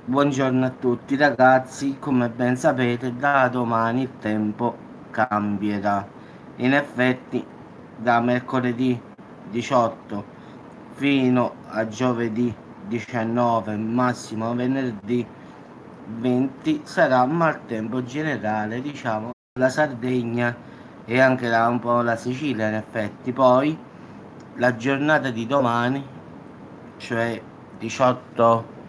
Buongiorno a tutti ragazzi, come ben sapete da domani il tempo cambierà. In effetti da mercoledì 18 fino a giovedì 19, massimo venerdì 20 sarà maltempo generale, diciamo, la Sardegna e anche un po' la Sicilia in effetti. Poi la giornata di domani, cioè 18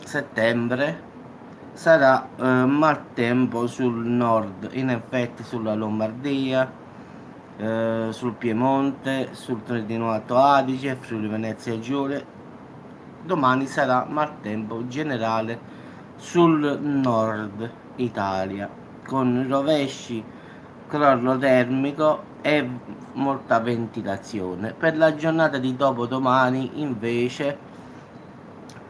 settembre, sarà maltempo sul nord, in effetti sulla Lombardia, sul Piemonte, sul Trentino Alto Adige, Friuli Venezia Giulia. Domani sarà maltempo generale sul nord Italia, con rovesci, crollo termico e molta ventilazione. Per la giornata di dopodomani, invece,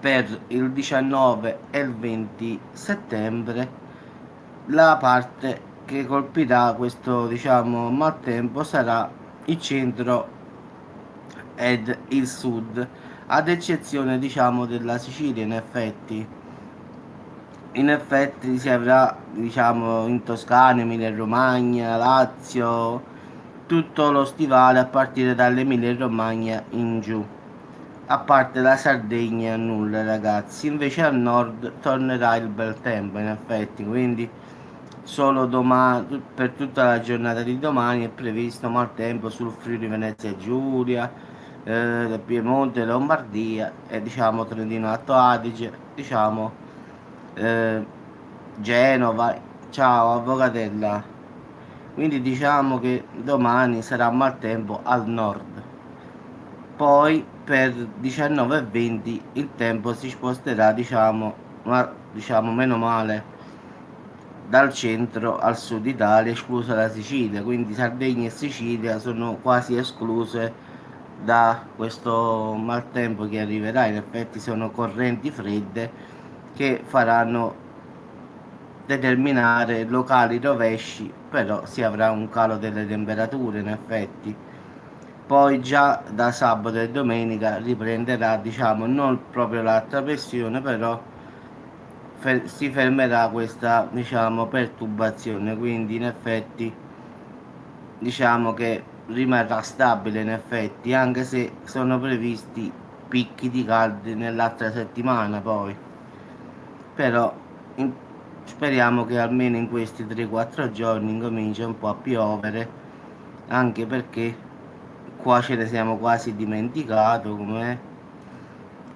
per il 19 e il 20 settembre, la parte che colpirà questo, diciamo, maltempo sarà il centro ed il sud, ad eccezione, diciamo, della Sicilia. In effetti si avrà, diciamo, in Toscana, Emilia Romagna, Lazio, tutto lo stivale a partire dall'Emilia Romagna in giù. A parte la Sardegna, nulla ragazzi. Invece al nord tornerà il bel tempo, in effetti, quindi solo domani, per tutta la giornata di domani è previsto maltempo sul Friuli Venezia Giulia, Piemonte, Lombardia e, diciamo, Trentino Alto Adige, diciamo, eh, Genova. Ciao avvocatella. Quindi diciamo che domani sarà maltempo al nord. Poi per 19 e 20 il tempo si sposterà, diciamo, ma diciamo meno male, dal centro al sud Italia, esclusa la Sicilia. Quindi Sardegna e Sicilia sono quasi escluse da questo maltempo che arriverà. In effetti sono correnti fredde che faranno determinare locali rovesci, però si avrà un calo delle temperature in effetti. Poi già da sabato e domenica riprenderà, diciamo, non proprio l'alta pressione, però si fermerà questa, diciamo, perturbazione, quindi in effetti diciamo che rimarrà stabile in effetti, anche se sono previsti picchi di caldi nell'altra settimana poi. Però in- speriamo che almeno in questi 3-4 giorni incomincia un po' a piovere, anche perché qua ce ne siamo quasi dimenticato com'è.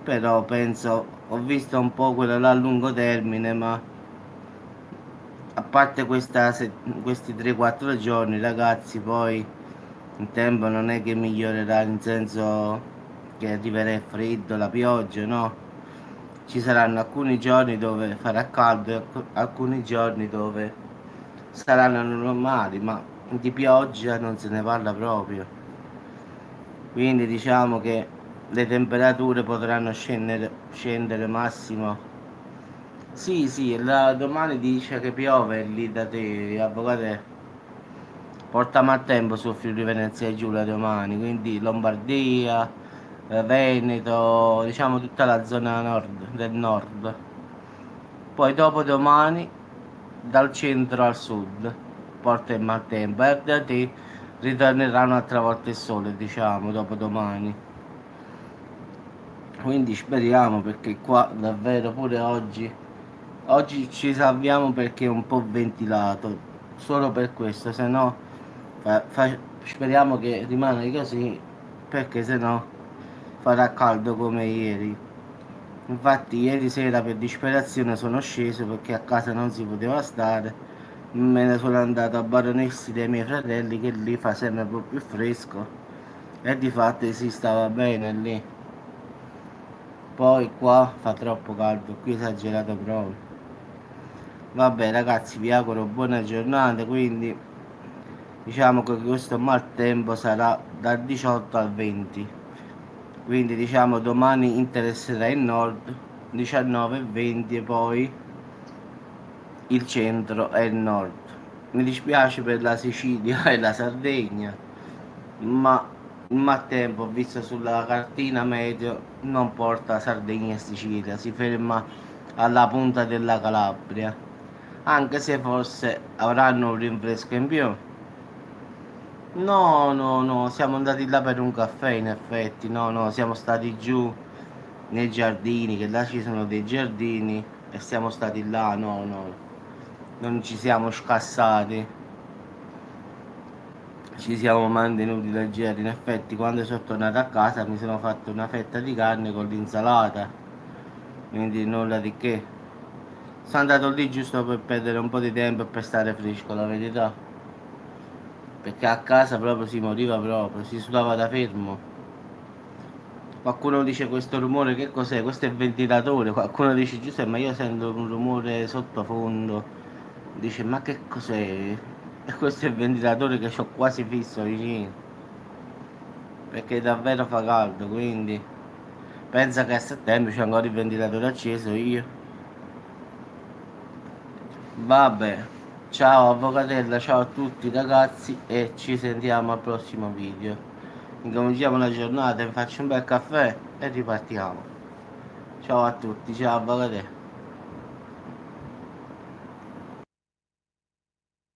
Però penso, ho visto un po' quello là a lungo termine, ma a parte questi 3-4 giorni ragazzi, poi il tempo non è che migliorerà, in senso che arriverà il freddo, la pioggia, no? Ci saranno alcuni giorni dove farà caldo e alcuni giorni dove saranno normali, ma di pioggia non se ne parla proprio. Quindi diciamo che le temperature potranno scendere massimo. Sì, sì, domani dice che piove lì da te, avvocato. Porta maltempo sul Friuli Venezia Giulia domani, quindi Lombardia, Veneto, diciamo tutta la zona nord, del nord. Poi dopo domani dal centro al sud porta il maltempo e da te ritornerà un'altra volta il sole, diciamo, dopo domani. Quindi speriamo, perché qua davvero pure oggi ci salviamo perché è un po' ventilato, solo per questo, se no speriamo che rimanga così, perché se no farà caldo come ieri. Infatti ieri sera per disperazione sono sceso perché a casa non si poteva stare, me ne sono andato a Baronessi dei miei fratelli, che lì fa sempre un po' più fresco, e di fatto si stava bene lì. Poi qua fa troppo caldo, qui esagerato proprio. Vabbè ragazzi, vi auguro buona giornata, quindi diciamo che questo maltempo sarà dal 18 al 20. Quindi diciamo domani interesserà il nord, 19 e 20, e poi il centro e il nord. Mi dispiace per la Sicilia e la Sardegna, ma il maltempo, visto sulla cartina meteo, non porta Sardegna e Sicilia, si ferma alla punta della Calabria, anche se forse avranno un rinfresco in più. No, no, no, siamo andati là per un caffè in effetti, no, no, siamo stati giù nei giardini, che là ci sono dei giardini e siamo stati là, no, no, non ci siamo scassati, ci siamo mantenuti leggeri. In effetti quando sono tornato a casa mi sono fatto una fetta di carne con l'insalata, quindi nulla di che. Sono andato lì giusto per perdere un po' di tempo e per stare fresco, la verità, perché a casa proprio si moriva, proprio si sudava da fermo. Qualcuno dice questo rumore che cos'è? Questo è il ventilatore. Qualcuno dice Giuseppe, ma io sento un rumore sottofondo. Dice ma che cos'è? E questo è il ventilatore che ho quasi fisso vicino. Perché davvero fa caldo, quindi pensa che a settembre c'è ancora il ventilatore acceso io. Vabbè, ciao avvocatella, ciao a tutti ragazzi e ci sentiamo al prossimo video. Incominciamo la giornata, mi faccio un bel caffè e ripartiamo. Ciao a tutti, ciao avvocatella.